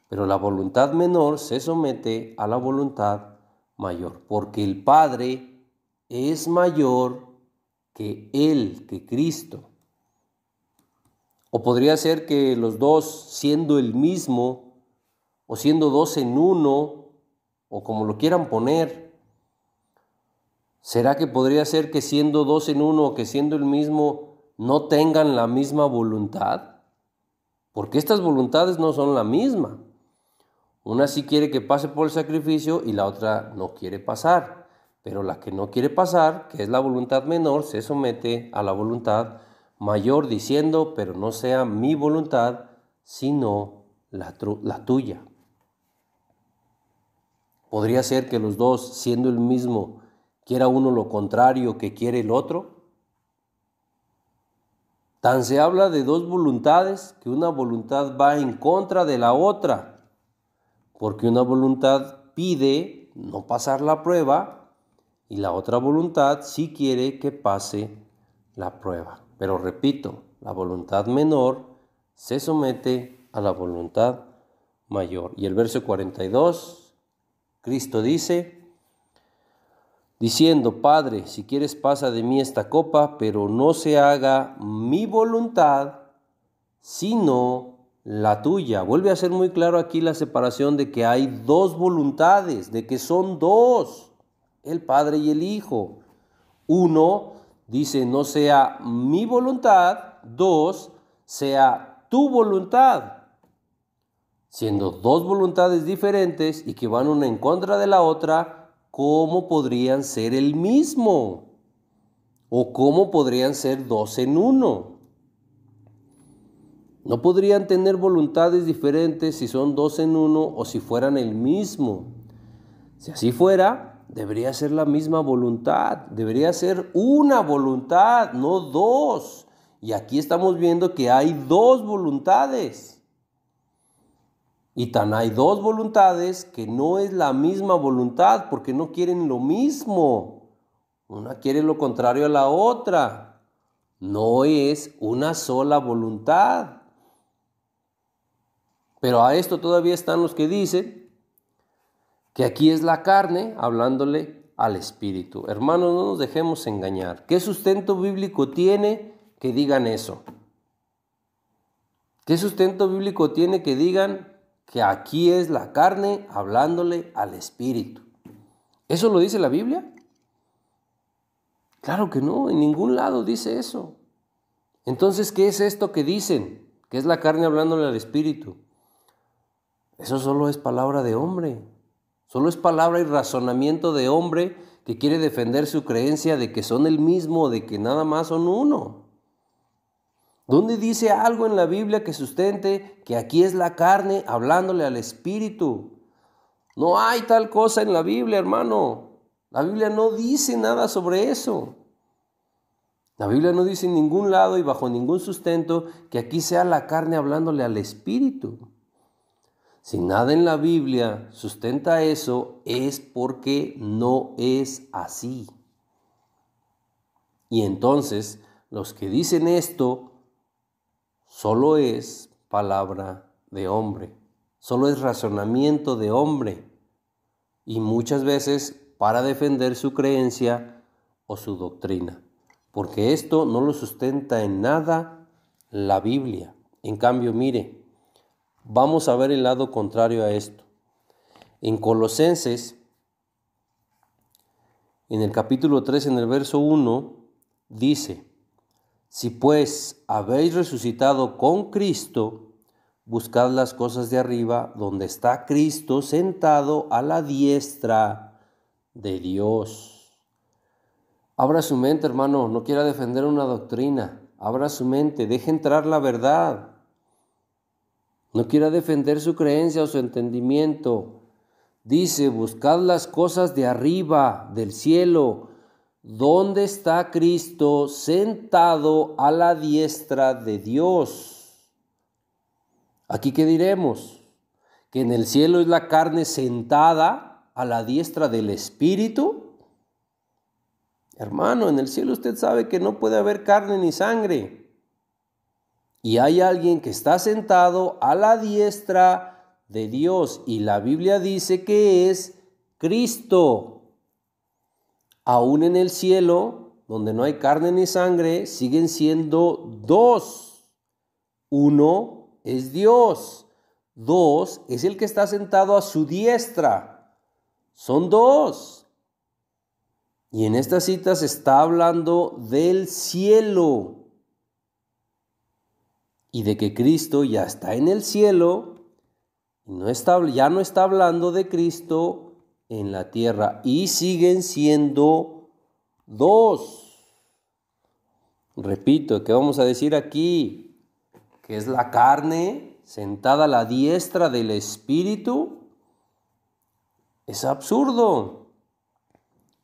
Pero la voluntad menor se somete a la voluntad mayor, porque el Padre es mayor que Él, que Cristo. O podría ser que los dos, siendo el mismo, o siendo dos en uno, o como lo quieran poner, ¿será que podría ser que siendo dos en uno, o que siendo el mismo, no tengan la misma voluntad? Porque estas voluntades no son la misma. Una sí quiere que pase por el sacrificio y la otra no quiere pasar. Pero la que no quiere pasar, que es la voluntad menor, se somete a la voluntad mayor diciendo, pero no sea mi voluntad, sino la tuya. Podría ser que los dos, siendo el mismo, quiera uno lo contrario que quiere el otro. Tan se habla de dos voluntades que una voluntad va en contra de la otra, porque una voluntad pide no pasar la prueba y la otra voluntad sí quiere que pase la prueba. Pero repito, la voluntad menor se somete a la voluntad mayor. Y el verso 42, Cristo dice, diciendo, Padre, si quieres pasa de mí esta copa, pero no se haga mi voluntad, sino la tuya. Vuelve a ser muy claro aquí la separación de que hay dos voluntades, de que son dos, el Padre y el Hijo. Uno dice, no sea mi voluntad, dos, sea tu voluntad. Siendo dos voluntades diferentes y que van una en contra de la otra, ¿cómo podrían ser el mismo? ¿O cómo podrían ser dos en uno? No podrían tener voluntades diferentes si son dos en uno o si fueran el mismo. Si así fuera, debería ser la misma voluntad, debería ser una voluntad, no dos. Y aquí estamos viendo que hay dos voluntades. Y tan hay dos voluntades que no es la misma voluntad porque no quieren lo mismo. Una quiere lo contrario a la otra. No es una sola voluntad. Pero a esto todavía están los que dicen que aquí es la carne hablándole al espíritu. Hermanos, no nos dejemos engañar. ¿Qué sustento bíblico tiene que digan eso? ¿Qué sustento bíblico tiene que digan que aquí es la carne hablándole al espíritu? ¿Eso lo dice la Biblia? Claro que no, en ningún lado dice eso. Entonces, ¿qué es esto que dicen? Que es la carne hablándole al espíritu. Eso solo es palabra de hombre. Solo es palabra y razonamiento de hombre que quiere defender su creencia de que son el mismo, de que nada más son uno. ¿Dónde dice algo en la Biblia que sustente que aquí es la carne hablándole al espíritu? No hay tal cosa en la Biblia, hermano. La Biblia no dice nada sobre eso. La Biblia no dice en ningún lado y bajo ningún sustento que aquí sea la carne hablándole al espíritu. Si nada en la Biblia sustenta eso, es porque no es así. Y entonces, los que dicen esto, solo es palabra de hombre, solo es razonamiento de hombre, y muchas veces para defender su creencia o su doctrina, porque esto no lo sustenta en nada la Biblia. En cambio, mire, vamos a ver el lado contrario a esto. En Colosenses, en el capítulo 3, en el verso 1, dice, si pues habéis resucitado con Cristo, buscad las cosas de arriba, donde está Cristo sentado a la diestra de Dios. Abra su mente, hermano, no quiera defender una doctrina. Abra su mente, deje entrar la verdad. No quiera defender su creencia o su entendimiento. Dice, buscad las cosas de arriba, del cielo, donde está Cristo sentado a la diestra de Dios. ¿Aquí qué diremos? ¿Que en el cielo es la carne sentada a la diestra del Espíritu? Hermano, en el cielo usted sabe que no puede haber carne ni sangre. Y hay alguien que está sentado a la diestra de Dios. Y la Biblia dice que es Cristo. Aún en el cielo, donde no hay carne ni sangre, siguen siendo dos. Uno es Dios. Dos es el que está sentado a su diestra. Son dos. Y en esta cita se está hablando del cielo. Y de que Cristo ya está en el cielo. Ya no está hablando de Cristo en la tierra. Y siguen siendo dos. Repito, ¿qué vamos a decir aquí? Que es la carne sentada a la diestra del Espíritu. Es absurdo.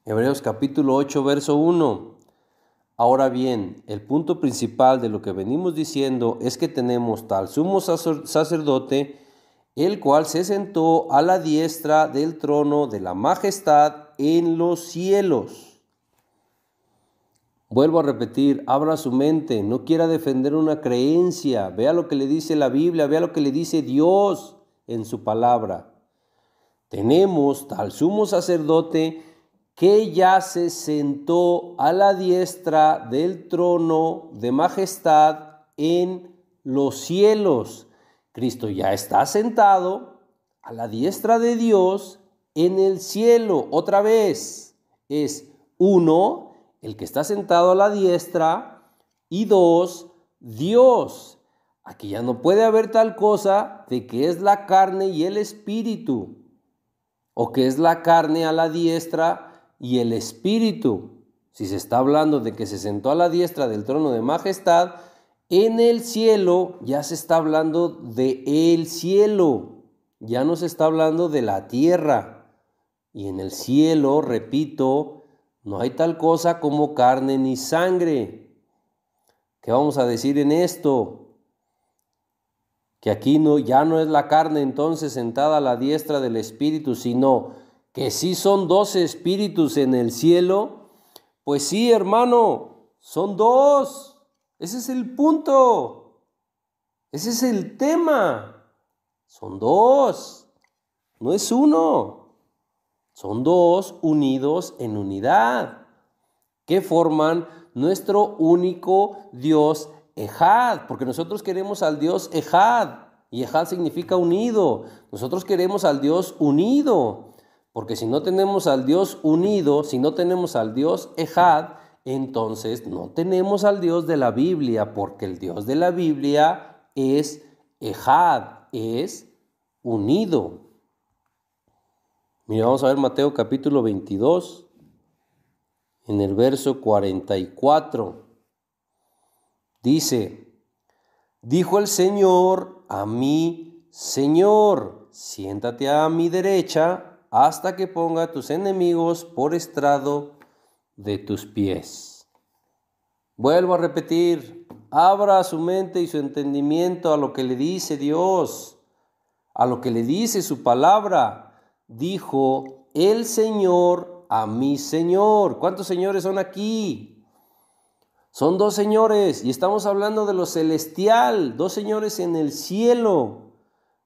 Hebreos capítulo 8, verso 1. Ahora bien, el punto principal de lo que venimos diciendo es que tenemos tal sumo sacerdote, el cual se sentó a la diestra del trono de la majestad en los cielos. Vuelvo a repetir, abra su mente, no quiera defender una creencia, vea lo que le dice la Biblia, vea lo que le dice Dios en su palabra. Tenemos tal sumo sacerdote que ya se sentó a la diestra del trono de majestad en los cielos. Cristo ya está sentado a la diestra de Dios en el cielo. Otra vez, es uno, el que está sentado a la diestra, y dos, Dios. Aquí ya no puede haber tal cosa de que es la carne y el espíritu, o que es la carne a la diestra y el espíritu. Si se está hablando de que se sentó a la diestra del trono de majestad, en el cielo ya se está hablando de el cielo, ya no se está hablando de la tierra. Y en el cielo, repito, no hay tal cosa como carne ni sangre. ¿Qué vamos a decir en esto? Que aquí ya no es la carne entonces sentada a la diestra del espíritu, sino que sí son 12 espíritus en el cielo. Pues sí, hermano, son dos. Ese es el punto. Ese es el tema. Son dos. No es uno. Son dos unidos en unidad, que forman nuestro único Dios Ejad, porque nosotros queremos al Dios Ejad, y Ejad significa unido. Nosotros queremos al Dios unido, porque si no tenemos al Dios unido, si no tenemos al Dios Ejad, entonces no tenemos al Dios de la Biblia, porque el Dios de la Biblia es Ejad, es unido. Mira, vamos a ver Mateo capítulo 22, en el verso 44. Dice, dijo el Señor a mi Señor, siéntate a mi derecha hasta que ponga a tus enemigos por estrado de tus pies. Vuelvo a repetir, abra su mente y su entendimiento a lo que le dice Dios, a lo que le dice su palabra. Dijo el Señor a mi Señor. ¿Cuántos señores son aquí? Son dos señores, y estamos hablando de lo celestial, dos señores en el cielo.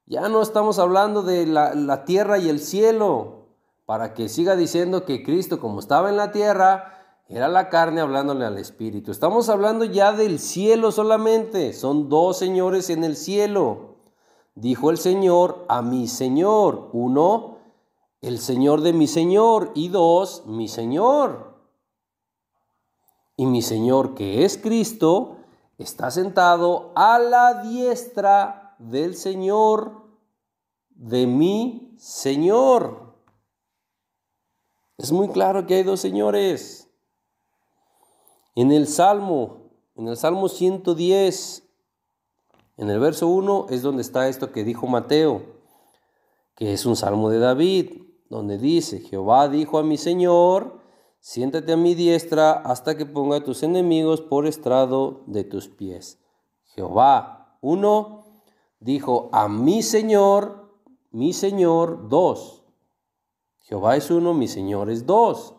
Ya no estamos hablando de la tierra y el cielo, para que siga diciendo que Cristo, como estaba en la tierra, era la carne hablándole al espíritu. Estamos hablando ya del cielo solamente. Son dos señores en el cielo. Dijo el Señor a mi Señor. Uno, el Señor de mi Señor, y dos, mi Señor. Y mi Señor, que es Cristo, está sentado a la diestra del Señor de mi Señor. Es muy claro que hay dos señores. En el Salmo 110, en el verso 1, es donde está esto que dijo Mateo, que es un salmo de David, donde dice, Jehová dijo a mi Señor, siéntate a mi diestra hasta que ponga a tus enemigos por estrado de tus pies. Jehová, uno, dijo a mi Señor, dos. Jehová es uno, mi Señor es dos.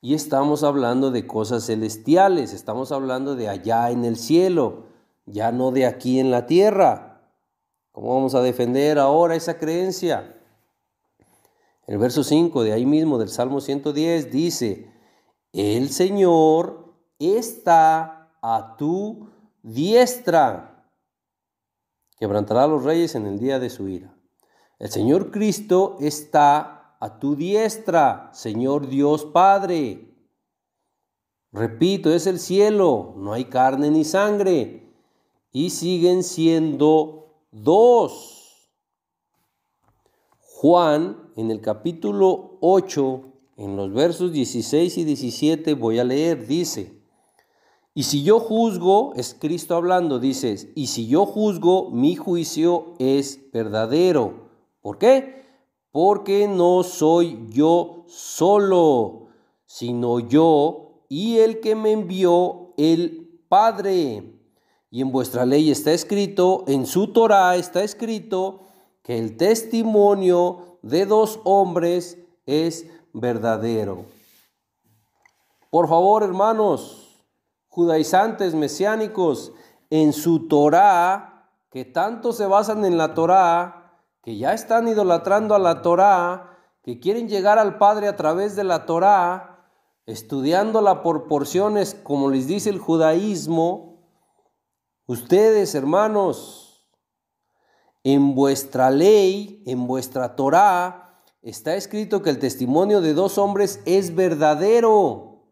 Y estamos hablando de cosas celestiales, estamos hablando de allá en el cielo, ya no de aquí en la tierra. ¿Cómo vamos a defender ahora esa creencia? El verso 5 de ahí mismo del Salmo 110 dice, el Señor está a tu diestra, quebrantará a los reyes en el día de su ira. El Señor Cristo está a tu diestra, Señor Dios Padre. Repito, es el cielo, no hay carne ni sangre, y siguen siendo dos. Juan, en el capítulo 8, en los versos 16 y 17, voy a leer, dice, y si yo juzgo, es Cristo hablando, dice, y si yo juzgo, mi juicio es verdadero. ¿Por qué? Porque no soy yo solo, sino yo y el que me envió, el Padre. Y en vuestra ley está escrito, en su Torá está escrito, que el testimonio de dos hombres es verdadero. Por favor, hermanos, judaizantes, mesiánicos, en su Torá, que tanto se basan en la Torá, que ya están idolatrando a la Torá, que quieren llegar al Padre a través de la Torá, estudiándola por porciones, como les dice el judaísmo. Ustedes, hermanos, en vuestra ley, en vuestra Torá, está escrito que el testimonio de dos hombres es verdadero.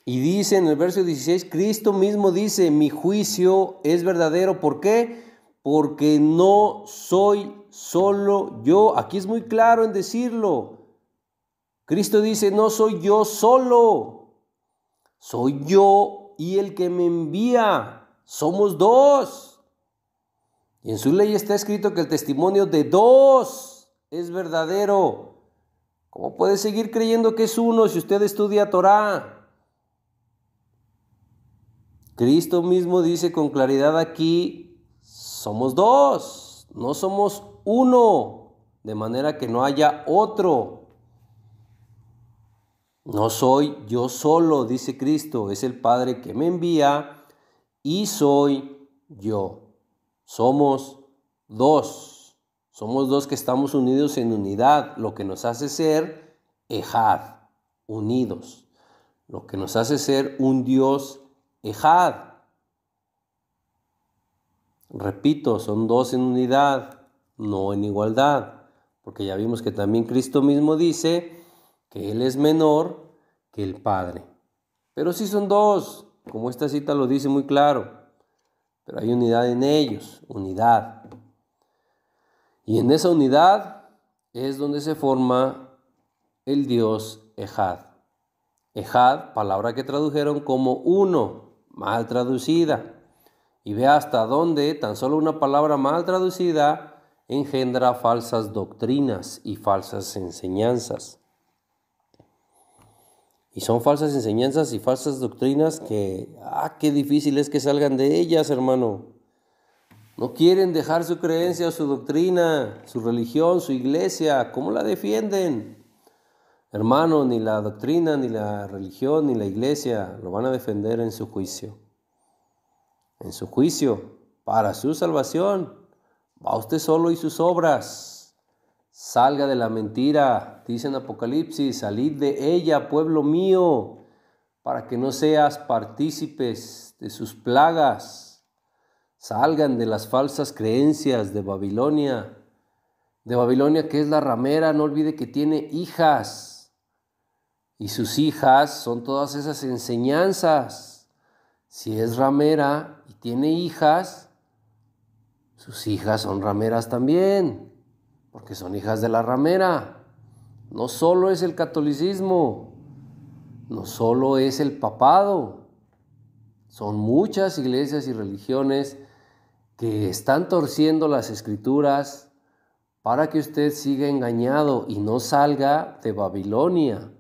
Y dice en el verso 16, Cristo mismo dice, mi juicio es verdadero. ¿Por qué? Porque no soy solo yo. Aquí es muy claro en decirlo. Cristo dice, no soy yo solo. Soy yo y el que me envía. Somos dos. Y en su ley está escrito que el testimonio de dos es verdadero. ¿Cómo puede seguir creyendo que es uno si usted estudia Torá? Cristo mismo dice con claridad aquí, somos dos, no somos uno, de manera que no haya otro. No soy yo solo, dice Cristo, es el Padre que me envía y soy yo. Somos dos que estamos unidos en unidad, lo que nos hace ser Ejad, unidos, lo que nos hace ser un Dios Ejad. Repito, son dos en unidad, no en igualdad, porque ya vimos que también Cristo mismo dice que Él es menor que el Padre. Pero sí son dos, como esta cita lo dice muy claro, pero hay unidad en ellos, unidad. Y en esa unidad es donde se forma el Dios Ejad. Ejad, palabra que tradujeron como uno, mal traducida. Y vea hasta dónde tan solo una palabra mal traducida engendra falsas doctrinas y falsas enseñanzas. Y son falsas enseñanzas y falsas doctrinas que, qué difícil es que salgan de ellas, hermano. No quieren dejar su creencia, su doctrina, su religión, su iglesia. ¿Cómo la defienden? Hermano, ni la doctrina, ni la religión, ni la iglesia lo van a defender en su juicio. En su juicio, para su salvación, va usted solo y sus obras. Salga de la mentira, dice en Apocalipsis, salid de ella, pueblo mío, para que no seas partícipes de sus plagas. Salgan de las falsas creencias de Babilonia. De Babilonia, que es la ramera, no olvide que tiene hijas. Y sus hijas son todas esas enseñanzas. Si es ramera y tiene hijas, sus hijas son rameras también, porque son hijas de la ramera. No solo es el catolicismo, no solo es el papado, son muchas iglesias y religiones que están torciendo las escrituras para que usted siga engañado y no salga de Babilonia.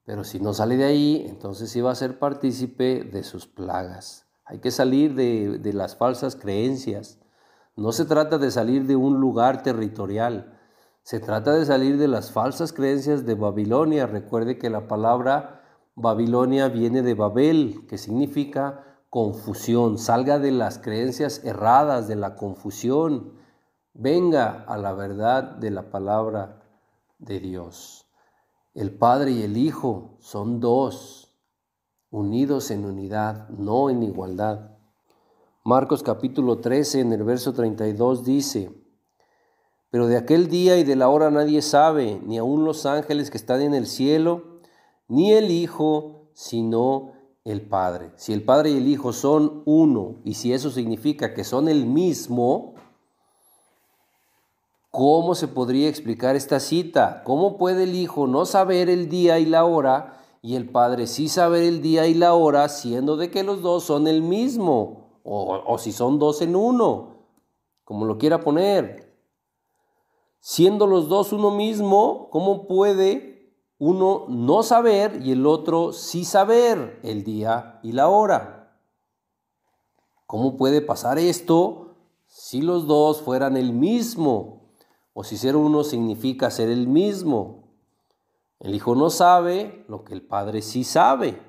Pero si no sale de ahí, entonces sí va a ser partícipe de sus plagas. Hay que salir de las falsas creencias. No se trata de salir de un lugar territorial. Se trata de salir de las falsas creencias de Babilonia. Recuerde que la palabra Babilonia viene de Babel, que significa confusión, salga de las creencias erradas, de la confusión, venga a la verdad de la palabra de Dios. El Padre y el Hijo son dos, unidos en unidad, no en igualdad. Marcos capítulo 13, en el verso 32 dice: pero de aquel día y de la hora nadie sabe, ni aun los ángeles que están en el cielo, ni el Hijo, sino el Padre. Si el Padre y el Hijo son uno, y si eso significa que son el mismo, ¿cómo se podría explicar esta cita? ¿Cómo puede el Hijo no saber el día y la hora, y el Padre sí saber el día y la hora, siendo de que los dos son el mismo? O si son dos en uno, como lo quiera poner. Siendo los dos uno mismo, ¿cómo puede uno no saber y el otro sí saber el día y la hora? ¿Cómo puede pasar esto si los dos fueran el mismo? O si ser uno significa ser el mismo. El Hijo no sabe lo que el Padre sí sabe.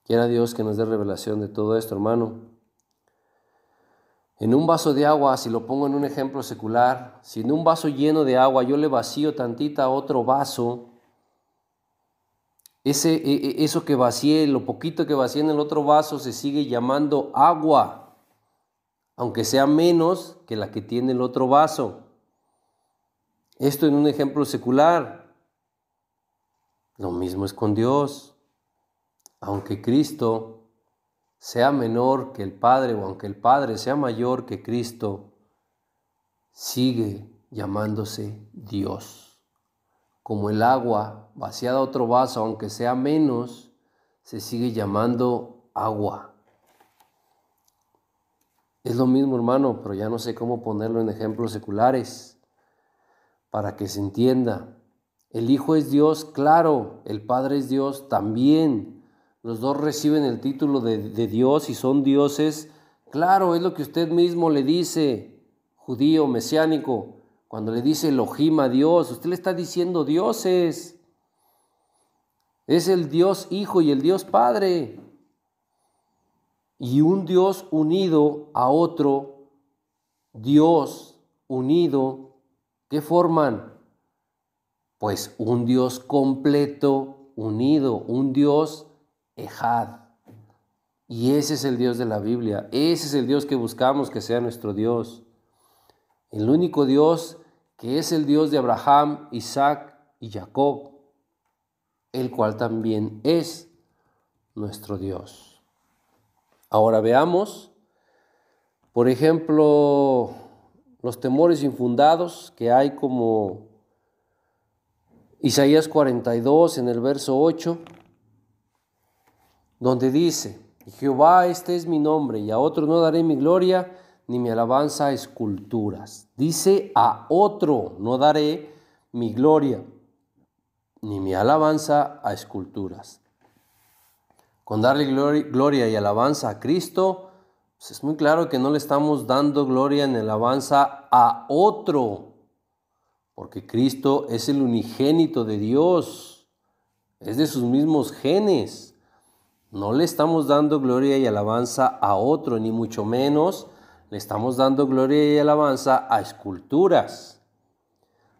Quiera Dios que nos dé revelación de todo esto, hermano. En un vaso de agua, si lo pongo en un ejemplo secular, si en un vaso lleno de agua yo le vacío tantita a otro vaso, eso que vacié, lo poquito que vacié en el otro vaso se sigue llamando agua, aunque sea menos que la que tiene el otro vaso. Esto en un ejemplo secular. Lo mismo es con Dios. Aunque Cristo sea menor que el Padre, o aunque el Padre sea mayor que Cristo, sigue llamándose Dios. Como el agua vaciada a otro vaso, aunque sea menos, se sigue llamando agua. Es lo mismo, hermano, pero ya no sé cómo ponerlo en ejemplos seculares para que se entienda. El Hijo es Dios, claro, el Padre es Dios también. Los dos reciben el título de Dios y son dioses. Claro, es lo que usted mismo le dice, judío, mesiánico, cuando le dice Elohim a Dios. Usted le está diciendo dioses. Es el Dios Hijo y el Dios Padre. Y un Dios unido a otro Dios unido, ¿qué forman? Pues un Dios completo, unido, un Dios Ejad. Y ese es el Dios de la Biblia. Ese es el Dios que buscamos que sea nuestro Dios. El único Dios que es el Dios de Abraham, Isaac y Jacob, el cual también es nuestro Dios. Ahora veamos, por ejemplo, los temores infundados que hay, como Isaías 42 en el verso 8, donde dice: Jehová, este es mi nombre, y a otro no daré mi gloria, ni mi alabanza a esculturas. Dice: a otro no daré mi gloria, ni mi alabanza a esculturas. Con darle gloria y alabanza a Cristo, pues es muy claro que no le estamos dando gloria ni alabanza a otro, porque Cristo es el unigénito de Dios, es de sus mismos genes. No le estamos dando gloria y alabanza a otro, ni mucho menos le estamos dando gloria y alabanza a esculturas.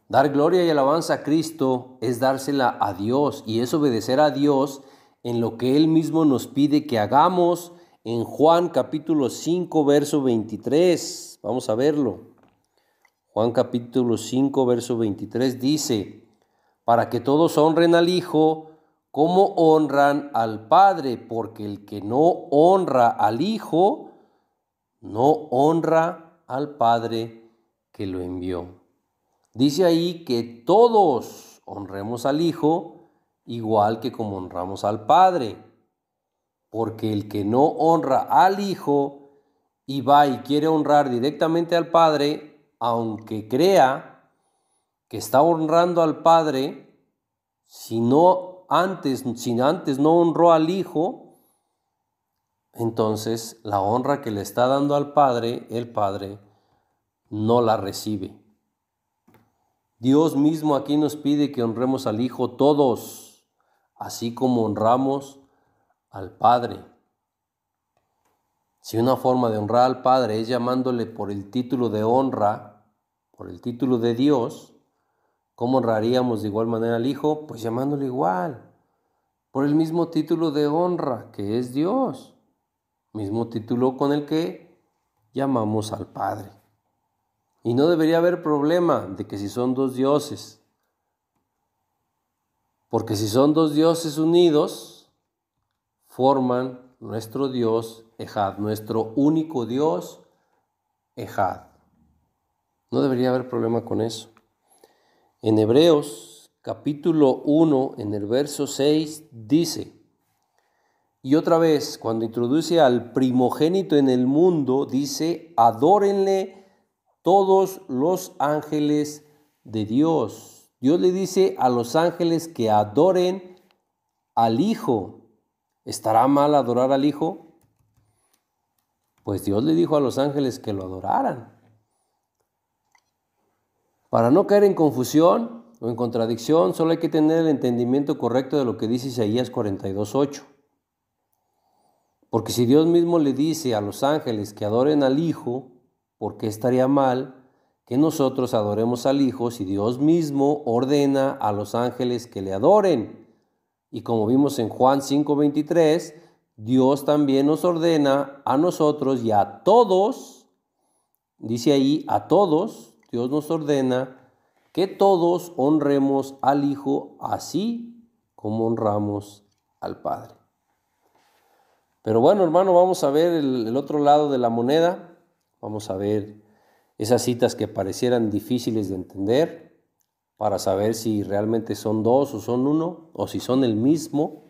Dar gloria y alabanza a Cristo es dársela a Dios, y es obedecer a Dios en lo que Él mismo nos pide que hagamos en Juan capítulo 5, verso 23. Vamos a verlo. Juan capítulo 5, verso 23 dice: para que todos honren al Hijo como honran al Padre, porque el que no honra al Hijo, no honra al Padre que lo envió. Dice ahí que todos honremos al Hijo igual que como honramos al Padre, porque el que no honra al Hijo y va y quiere honrar directamente al Padre, aunque crea que está honrando al Padre, si antes no honró al Hijo, entonces la honra que le está dando al Padre, el Padre no la recibe. Dios mismo aquí nos pide que honremos al Hijo todos, así como honramos al Padre. Si una forma de honrar al Padre es llamándole por el título de honra, por el título de Dios, ¿cómo honraríamos de igual manera al Hijo? Pues llamándole igual, por el mismo título de honra que es Dios, mismo título con el que llamamos al Padre. Y no debería haber problema de que si son dos dioses, porque si son dos dioses unidos, forman nuestro Dios Ejad, nuestro único Dios Ejad. No debería haber problema con eso. En Hebreos capítulo 1, en el verso 6, dice, y otra vez, cuando introduce al primogénito en el mundo, dice, adórenle todos los ángeles de Dios. Dios le dice a los ángeles que adoren al Hijo. ¿Estará mal adorar al Hijo? Pues Dios le dijo a los ángeles que lo adoraran. Para no caer en confusión o en contradicción, solo hay que tener el entendimiento correcto de lo que dice Isaías 42:8. Porque si Dios mismo le dice a los ángeles que adoren al Hijo, ¿por qué estaría mal que nosotros adoremos al Hijo si Dios mismo ordena a los ángeles que le adoren? Y como vimos en Juan 5:23, Dios también nos ordena a nosotros y a todos, dice ahí, a todos, Dios nos ordena que todos honremos al Hijo así como honramos al Padre. Pero bueno, hermano, vamos a ver el otro lado de la moneda. Vamos a ver esas citas que parecieran difíciles de entender para saber si realmente son dos o son uno o si son el mismo.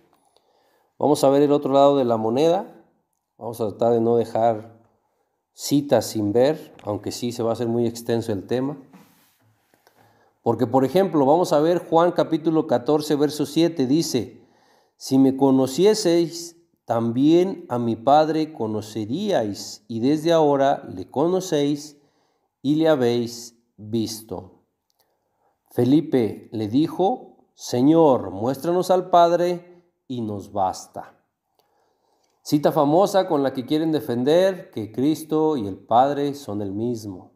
Vamos a ver el otro lado de la moneda. Vamos a tratar de no dejar citas sin ver, aunque sí se va a hacer muy extenso el tema. Porque, por ejemplo, vamos a ver Juan capítulo 14, verso 7, dice, si me conocieseis, también a mi Padre conoceríais, y desde ahora le conocéis y le habéis visto. Felipe le dijo, Señor, muéstranos al Padre y nos basta. Cita famosa con la que quieren defender que Cristo y el Padre son el mismo.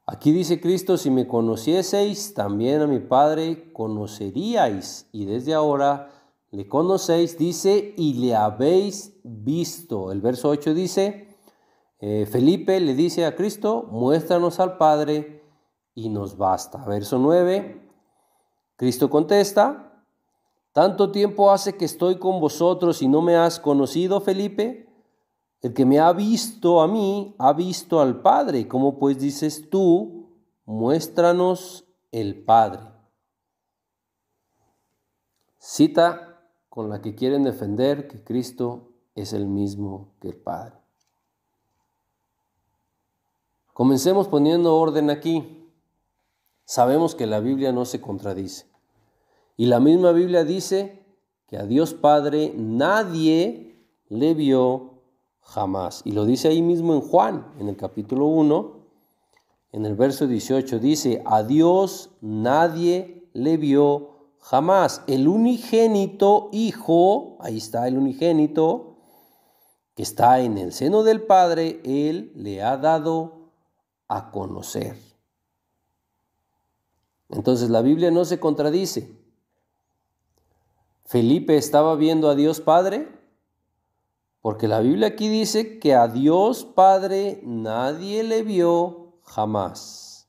Aquí dice Cristo, si me conocieseis, también a mi Padre conoceríais, y desde ahora le conocéis, dice, y le habéis visto. El verso 8 dice, Felipe le dice a Cristo, muéstranos al Padre y nos basta. Verso 9, Cristo contesta, ¿tanto tiempo hace que estoy con vosotros y no me has conocido, Felipe? El que me ha visto a mí, ha visto al Padre. ¿Cómo pues dices tú, muéstranos el Padre? Cita con la que quieren defender que Cristo es el mismo que el Padre. Comencemos poniendo orden aquí. Sabemos que la Biblia no se contradice. Y la misma Biblia dice que a Dios Padre nadie le vio jamás. Y lo dice ahí mismo en Juan, en el capítulo 1, en el verso 18, dice, a Dios nadie le vio jamás. El unigénito Hijo, ahí está el unigénito, que está en el seno del Padre, Él le ha dado a conocer. Entonces la Biblia no se contradice. Felipe estaba viendo a Dios Padre, porque la Biblia aquí dice que a Dios Padre nadie le vio jamás.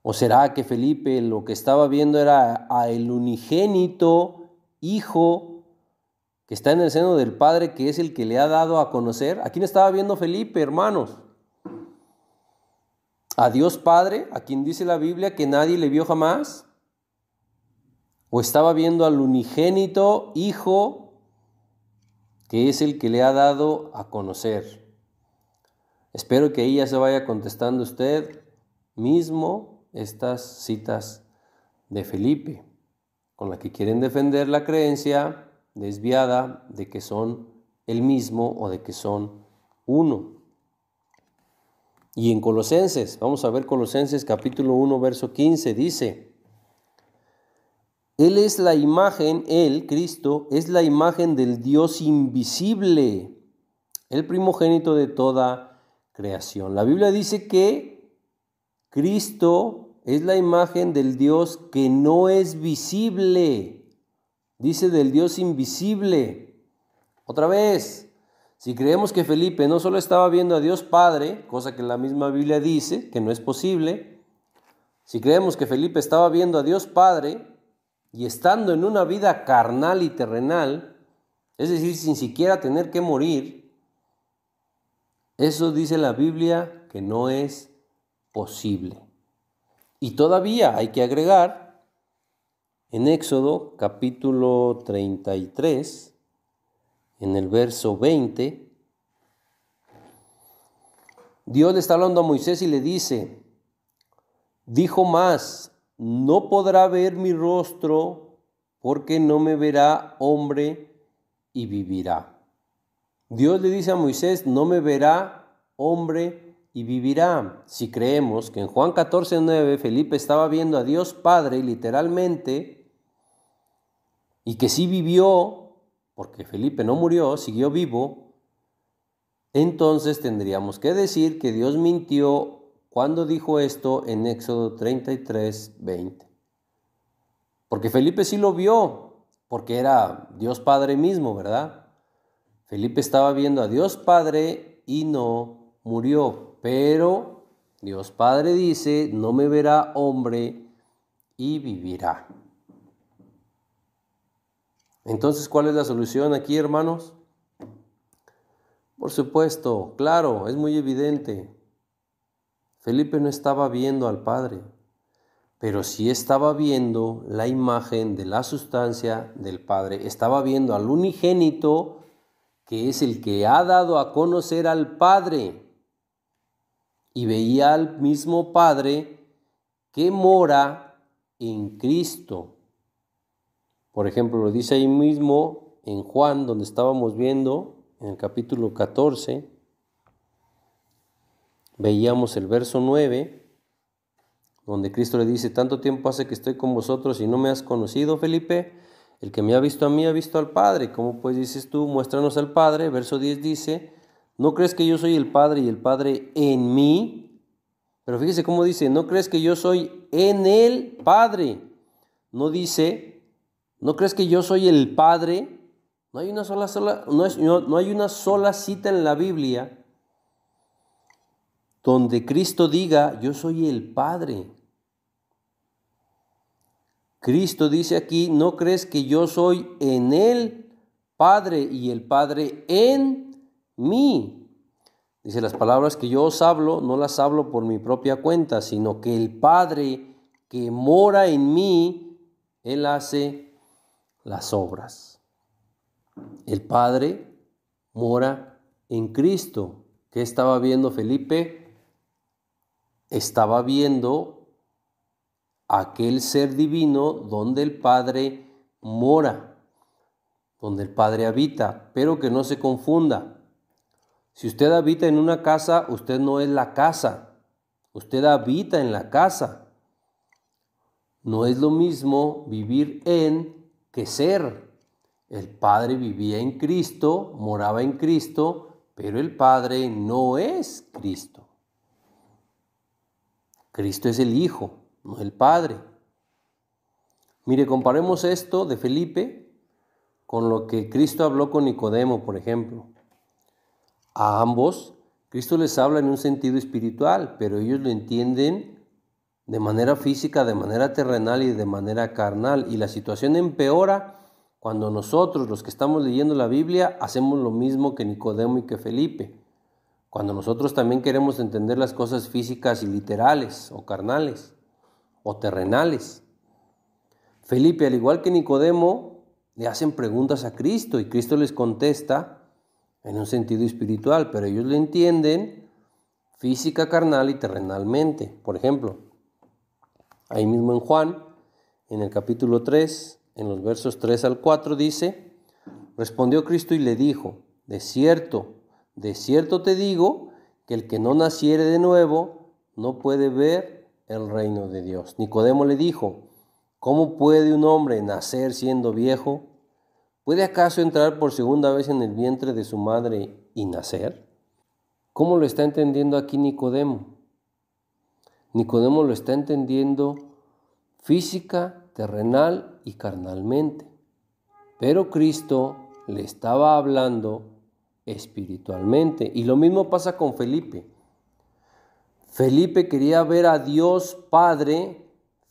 ¿O será que Felipe lo que estaba viendo era a el unigénito Hijo que está en el seno del Padre, que es el que le ha dado a conocer? ¿A quién estaba viendo Felipe, hermanos? ¿A Dios Padre, a quien dice la Biblia que nadie le vio jamás? ¿O estaba viendo al unigénito Hijo que es el que le ha dado a conocer? Espero que ella se vaya contestando usted mismo estas citas de Felipe, con la que quieren defender la creencia desviada de que son el mismo o de que son uno. Y en Colosenses, vamos a ver Colosenses capítulo 1, verso 15, dice, Él es la imagen, Él, Cristo, es la imagen del Dios invisible, el primogénito de toda creación. La Biblia dice que Cristo es la imagen del Dios que no es visible. Dice del Dios invisible. Otra vez, si creemos que Felipe no solo estaba viendo a Dios Padre, cosa que la misma Biblia dice que no es posible, si creemos que Felipe estaba viendo a Dios Padre y estando en una vida carnal y terrenal, es decir, sin siquiera tener que morir, eso dice la Biblia que no es posible. Y todavía hay que agregar en Éxodo capítulo 33, en el verso 20, Dios le está hablando a Moisés y le dice, dijo más, no podrá ver mi rostro porque no me verá hombre y vivirá. Dios le dice a Moisés, no me verá hombre y vivirá. Si creemos que en Juan 14:9 Felipe estaba viendo a Dios Padre literalmente y que sí vivió, porque Felipe no murió, siguió vivo, entonces tendríamos que decir que Dios mintió cuando dijo esto en Éxodo 33:20. Porque Felipe sí lo vio, porque era Dios Padre mismo, ¿verdad? Felipe estaba viendo a Dios Padre y no murió, pero Dios Padre dice, no me verá hombre y vivirá. Entonces, ¿cuál es la solución aquí, hermanos? Por supuesto, claro, es muy evidente. Felipe no estaba viendo al Padre, pero sí estaba viendo la imagen de la sustancia del Padre. Estaba viendo al unigénito, que es el que ha dado a conocer al Padre. Y veía al mismo Padre que mora en Cristo. Por ejemplo, lo dice ahí mismo en Juan, donde estábamos viendo, en el capítulo 14, veíamos el verso 9, donde Cristo le dice, tanto tiempo hace que estoy con vosotros y no me has conocido, Felipe. El que me ha visto a mí ha visto al Padre. ¿Cómo pues dices tú, muéstranos al Padre? Verso 10 dice, ¿no crees que yo soy el Padre y el Padre en mí? Pero fíjese cómo dice, ¿no crees que yo soy en el Padre? No dice, ¿no crees que yo soy el Padre? No hay una sola cita en la Biblia donde Cristo diga, yo soy el Padre. Cristo dice aquí, ¿no crees que yo soy en el Padre y el Padre en mí? Dice, las palabras que yo os hablo, no las hablo por mi propia cuenta, sino que el Padre que mora en mí, Él hace las obras. El Padre mora en Cristo. ¿Qué estaba viendo Felipe? Estaba viendo aquel ser divino donde el Padre mora, donde el Padre habita, pero que no se confunda. Si usted habita en una casa, usted no es la casa, usted habita en la casa. No es lo mismo vivir en que ser. El Padre vivía en Cristo, moraba en Cristo, pero el Padre no es Cristo. Cristo es el Hijo, no el Padre. Mire, comparemos esto de Felipe con lo que Cristo habló con Nicodemo, por ejemplo. A ambos, Cristo les habla en un sentido espiritual, pero ellos lo entienden de manera física, de manera terrenal y de manera carnal. Y la situación empeora cuando nosotros, los que estamos leyendo la Biblia, hacemos lo mismo que Nicodemo y que Felipe. Cuando nosotros también queremos entender las cosas físicas y literales, o carnales, o terrenales. Felipe, al igual que Nicodemo, le hacen preguntas a Cristo y Cristo les contesta en un sentido espiritual, pero ellos lo entienden física, carnal y terrenalmente. Por ejemplo, ahí mismo en Juan, en el capítulo 3, en los versos 3 al 4, dice, respondió Cristo y le dijo, de cierto te digo, que el que no naciere de nuevo no puede ver el reino de Dios. Nicodemo le dijo, ¿Cómo puede un hombre nacer siendo viejo? ¿Puede acaso entrar por segunda vez en el vientre de su madre y nacer? ¿Cómo lo está entendiendo aquí Nicodemo? Nicodemo lo está entendiendo física, terrenal y carnalmente. Pero Cristo le estaba hablando espiritualmente. Y lo mismo pasa con Felipe. Felipe quería ver a Dios Padre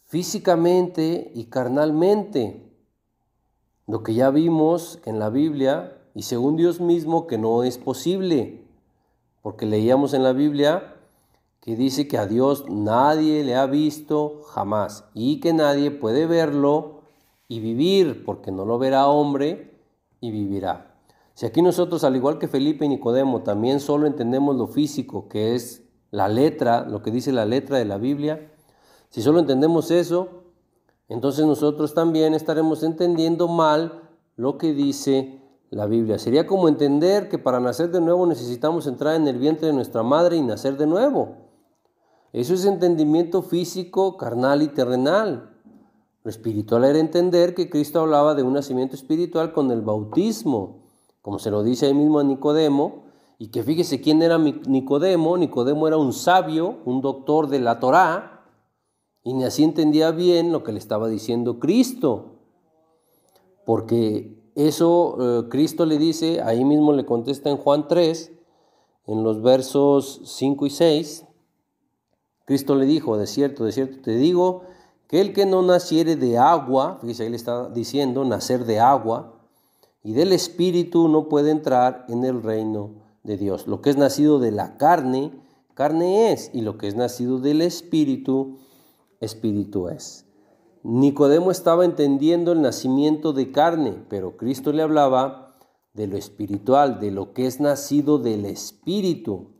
físicamente y carnalmente. Lo que ya vimos en la Biblia y según Dios mismo que no es posible. Porque leíamos en la Biblia que dice que a Dios nadie le ha visto jamás y que nadie puede verlo y vivir, porque no lo verá hombre y vivirá. Si aquí nosotros, al igual que Felipe y Nicodemo, también solo entendemos lo físico, que es la letra, lo que dice la letra de la Biblia, si solo entendemos eso, entonces nosotros también estaremos entendiendo mal lo que dice la Biblia. Sería como entender que para nacer de nuevo necesitamos entrar en el vientre de nuestra madre y nacer de nuevo. Eso es entendimiento físico, carnal y terrenal. Lo espiritual era entender que Cristo hablaba de un nacimiento espiritual con el bautismo, como se lo dice ahí mismo a Nicodemo, y que fíjese quién era Nicodemo. Nicodemo era un sabio, un doctor de la Torá, y ni así entendía bien lo que le estaba diciendo Cristo, porque eso Cristo le dice, ahí mismo le contesta en Juan 3, en los versos 5 y 6, Cristo le dijo, de cierto te digo, que el que no naciere de agua, fíjese ahí le está diciendo, nacer de agua, y del Espíritu no puede entrar en el reino de Dios. Lo que es nacido de la carne, carne es, y lo que es nacido del Espíritu, Espíritu es. Nicodemo estaba entendiendo el nacimiento de carne, pero Cristo le hablaba de lo espiritual, de lo que es nacido del Espíritu,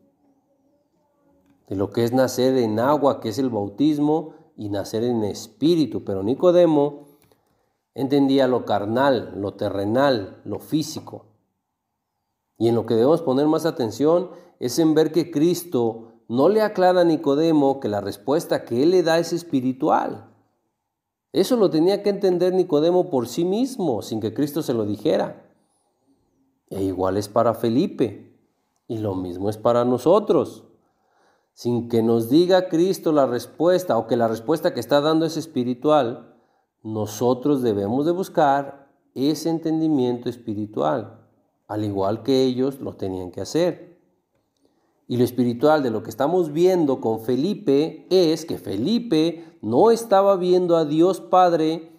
de lo que es nacer en agua, que es el bautismo, y nacer en espíritu. Pero Nicodemo entendía lo carnal, lo terrenal, lo físico. Y en lo que debemos poner más atención es en ver que Cristo no le aclara a Nicodemo que la respuesta que él le da es espiritual. Eso lo tenía que entender Nicodemo por sí mismo, sin que Cristo se lo dijera. E igual es para Felipe, y lo mismo es para nosotros. Sin que nos diga Cristo la respuesta, o que la respuesta que está dando es espiritual, nosotros debemos de buscar ese entendimiento espiritual, al igual que ellos lo tenían que hacer. Y lo espiritual de lo que estamos viendo con Felipe es que Felipe no estaba viendo a Dios Padre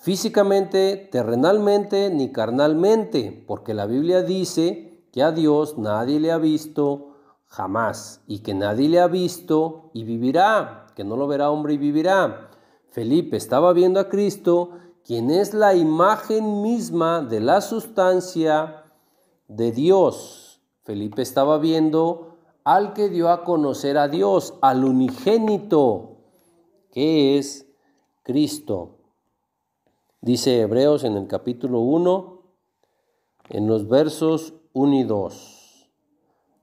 físicamente, terrenalmente ni carnalmente, porque la Biblia dice que a Dios nadie le ha visto jamás, y que nadie le ha visto y vivirá, que no lo verá hombre y vivirá. Felipe estaba viendo a Cristo, quien es la imagen misma de la sustancia de Dios. Felipe estaba viendo al que dio a conocer a Dios, al unigénito, que es Cristo. Dice Hebreos en el capítulo 1, en los versos 1 y 2.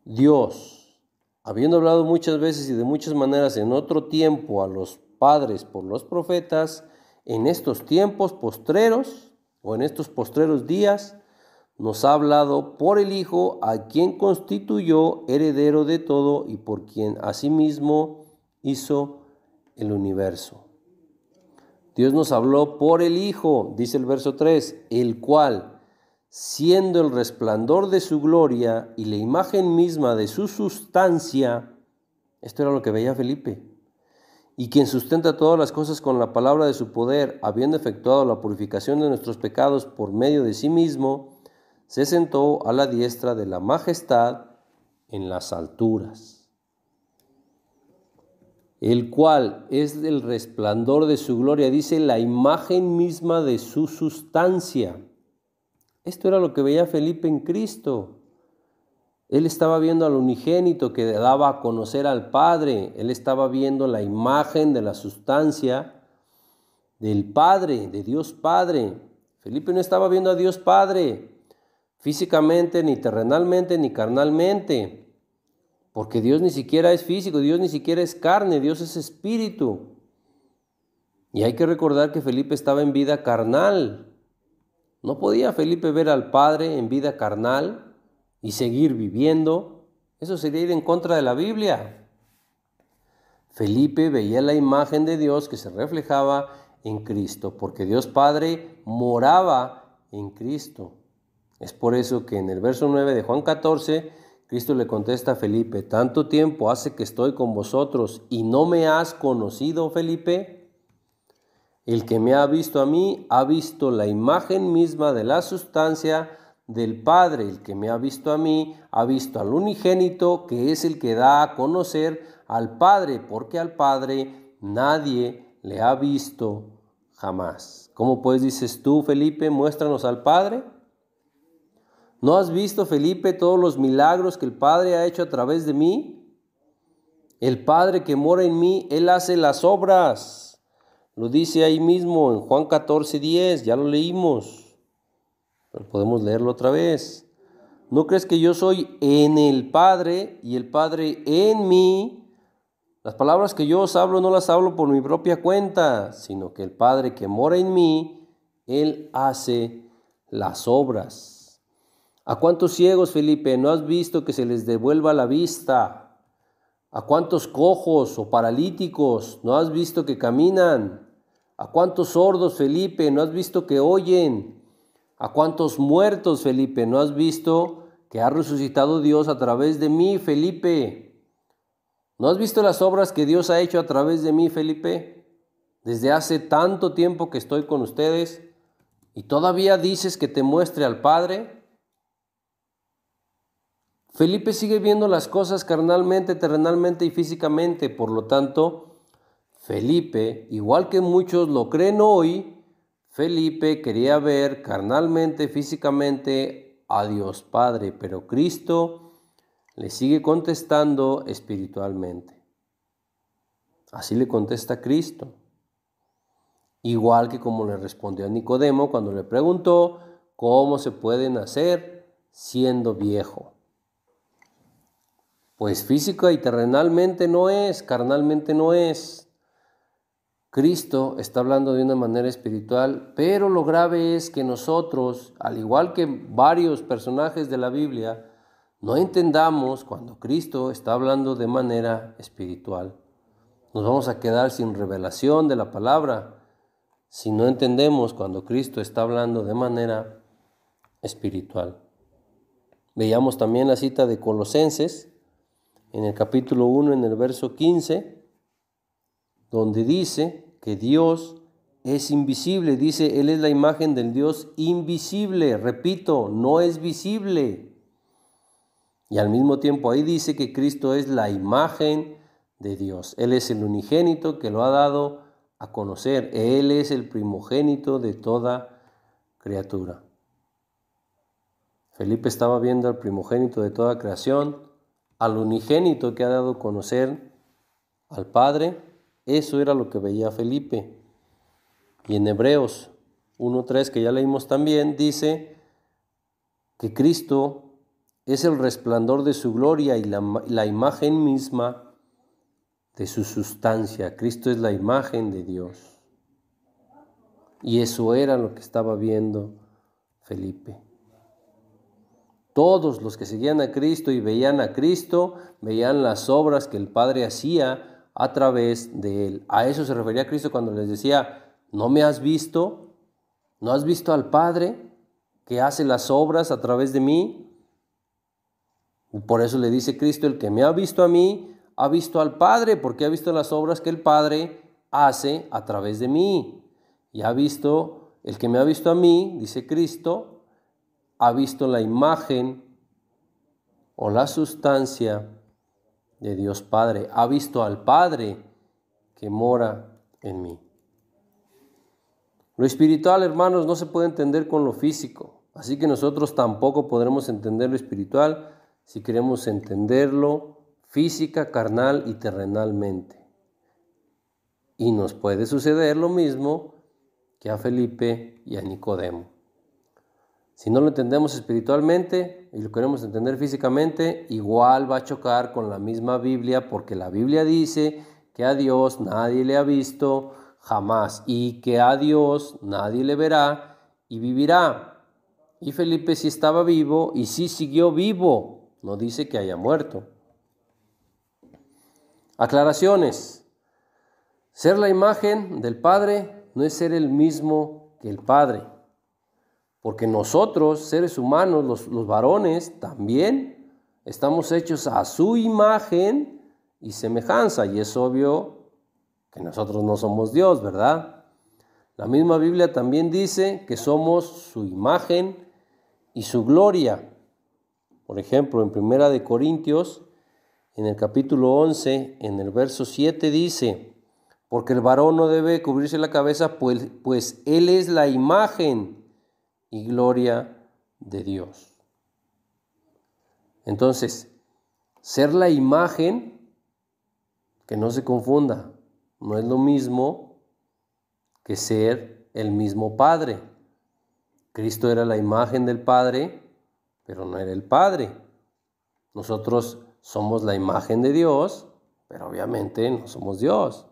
Dios, habiendo hablado muchas veces y de muchas maneras en otro tiempo a los padres por los profetas, en estos tiempos postreros o en estos postreros días, nos ha hablado por el Hijo, a quien constituyó heredero de todo y por quien asimismo hizo el universo. Dios nos habló por el Hijo, dice el verso 3, el cual, siendo el resplandor de su gloria y la imagen misma de su sustancia, esto era lo que veía Felipe, y quien sustenta todas las cosas con la palabra de su poder, habiendo efectuado la purificación de nuestros pecados por medio de sí mismo, se sentó a la diestra de la majestad en las alturas. El cual es el resplandor de su gloria, dice la imagen misma de su sustancia. Esto era lo que veía Felipe en Cristo. Él estaba viendo al unigénito que daba a conocer al Padre. Él estaba viendo la imagen de la sustancia del Padre, de Dios Padre. Felipe no estaba viendo a Dios Padre físicamente, ni terrenalmente, ni carnalmente. Porque Dios ni siquiera es físico, Dios ni siquiera es carne, Dios es espíritu. Y hay que recordar que Felipe estaba en vida carnal. No podía Felipe ver al Padre en vida carnal y seguir viviendo. Eso sería ir en contra de la Biblia. Felipe veía la imagen de Dios que se reflejaba en Cristo, porque Dios Padre moraba en Cristo. Es por eso que en el verso 9 de Juan 14, Cristo le contesta a Felipe: ¿tanto tiempo hace que estoy con vosotros y no me has conocido, Felipe? El que me ha visto a mí ha visto la imagen misma de la sustancia del Padre. El que me ha visto a mí ha visto al unigénito, que es el que da a conocer al Padre, porque al Padre nadie le ha visto jamás. ¿Cómo pues dices tú, Felipe, muéstranos al Padre? ¿No has visto, Felipe, todos los milagros que el Padre ha hecho a través de mí? El Padre que mora en mí, Él hace las obras. Lo dice ahí mismo en Juan 14:10, ya lo leímos, pero podemos leerlo otra vez. ¿No crees que yo soy en el Padre y el Padre en mí? Las palabras que yo os hablo no las hablo por mi propia cuenta, sino que el Padre que mora en mí, Él hace las obras. ¿A cuántos ciegos, Felipe, no has visto que se les devuelva la vista? ¿A cuántos cojos o paralíticos no has visto que caminan? ¿A cuántos sordos, Felipe, no has visto que oyen? ¿A cuántos muertos, Felipe, no has visto que ha resucitado Dios a través de mí, Felipe? ¿No has visto las obras que Dios ha hecho a través de mí, Felipe? Desde hace tanto tiempo que estoy con ustedes y todavía dices que te muestre al Padre. Felipe sigue viendo las cosas carnalmente, terrenalmente y físicamente. Por lo tanto, Felipe, igual que muchos lo creen hoy, Felipe quería ver carnalmente, físicamente a Dios Padre, pero Cristo le sigue contestando espiritualmente. Así le contesta Cristo. Igual que como le respondió a Nicodemo cuando le preguntó cómo se puede nacer siendo viejo. Pues física y terrenalmente no es, carnalmente no es. Cristo está hablando de una manera espiritual, pero lo grave es que nosotros, al igual que varios personajes de la Biblia, no entendamos cuando Cristo está hablando de manera espiritual. Nos vamos a quedar sin revelación de la palabra si no entendemos cuando Cristo está hablando de manera espiritual. Veíamos también la cita de Colosenses en el capítulo 1, en el verso 15, donde dice que Dios es invisible. Dice, Él es la imagen del Dios invisible. Repito, no es visible. Y al mismo tiempo ahí dice que Cristo es la imagen de Dios. Él es el unigénito que lo ha dado a conocer. Él es el primogénito de toda criatura. Felipe estaba viendo al primogénito de toda creación, al unigénito que ha dado a conocer al Padre. Eso era lo que veía Felipe. Y en Hebreos 1:3, que ya leímos también, dice que Cristo es el resplandor de su gloria y la imagen misma de su sustancia. Cristo es la imagen de Dios. Y eso era lo que estaba viendo Felipe. Todos los que seguían a Cristo y veían a Cristo, veían las obras que el Padre hacía a través de Él. A eso se refería Cristo cuando les decía, ¿no me has visto? ¿No has visto al Padre que hace las obras a través de mí? Por eso le dice Cristo, el que me ha visto a mí, ha visto al Padre, porque ha visto las obras que el Padre hace a través de mí. Y ha visto, el que me ha visto a mí, dice Cristo, ha visto la imagen o la sustancia de Dios Padre. Ha visto al Padre que mora en mí. Lo espiritual, hermanos, no se puede entender con lo físico. Así que nosotros tampoco podremos entender lo espiritual si queremos entenderlo física, carnal y terrenalmente. Y nos puede suceder lo mismo que a Felipe y a Nicodemo. Si no lo entendemos espiritualmente y lo queremos entender físicamente, igual va a chocar con la misma Biblia, porque la Biblia dice que a Dios nadie le ha visto jamás, y que a Dios nadie le verá y vivirá. Y Felipe sí estaba vivo y sí siguió vivo, no dice que haya muerto. Aclaraciones. Ser la imagen del Padre no es ser el mismo que el Padre, porque nosotros, seres humanos, los varones, también estamos hechos a su imagen y semejanza, y es obvio que nosotros no somos Dios, ¿verdad? La misma Biblia también dice que somos su imagen y su gloria. Por ejemplo, en 1 Corintios, en el capítulo 11, en el verso 7 dice: porque el varón no debe cubrirse la cabeza, pues él es la imagen y gloria de Dios. Entonces, ser la imagen, que no se confunda, no es lo mismo que ser el mismo Padre. Cristo era la imagen del Padre, pero no era el Padre. Nosotros somos la imagen de Dios, pero obviamente no somos Dios.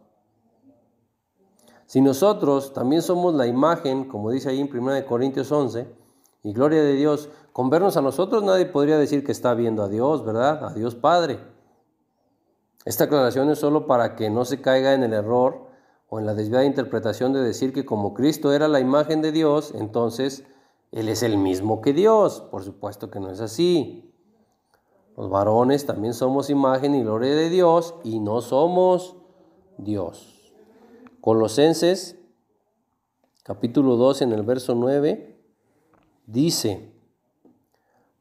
Si nosotros también somos la imagen, como dice ahí en 1 Corintios 11, y gloria de Dios, con vernos a nosotros nadie podría decir que está viendo a Dios, ¿verdad? A Dios Padre. Esta aclaración es solo para que no se caiga en el error o en la desviada interpretación de decir que como Cristo era la imagen de Dios, entonces Él es el mismo que Dios. Por supuesto que no es así. Los varones también somos imagen y gloria de Dios y no somos Dios. Colosenses, capítulo 2, en el verso 9, dice: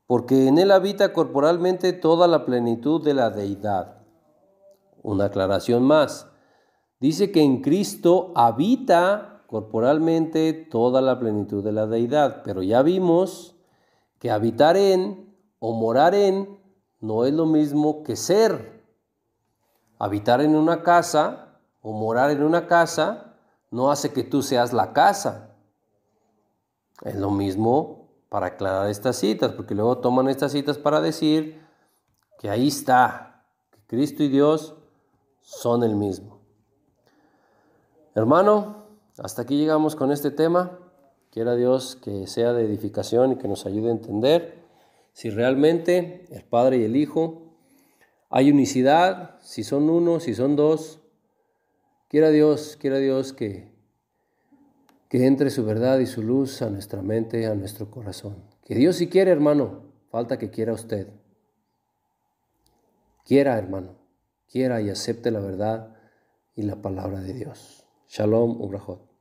porque en Él habita corporalmente toda la plenitud de la deidad. Una aclaración más. Dice que en Cristo habita corporalmente toda la plenitud de la deidad, pero ya vimos que habitar en o morar en no es lo mismo que ser. Habitar en una casa o morar en una casa no hace que tú seas la casa. Es lo mismo para aclarar estas citas, porque luego toman estas citas para decir que ahí está, que Cristo y Dios son el mismo. Hermano, hasta aquí llegamos con este tema. Quiera Dios que sea de edificación y que nos ayude a entender si realmente el Padre y el Hijo hay unicidad, si son uno, si son dos. Quiera Dios que entre su verdad y su luz a nuestra mente, a nuestro corazón. Que Dios si quiere, hermano, falta que quiera usted. Quiera, hermano, quiera y acepte la verdad y la palabra de Dios. Shalom, Ubrahot.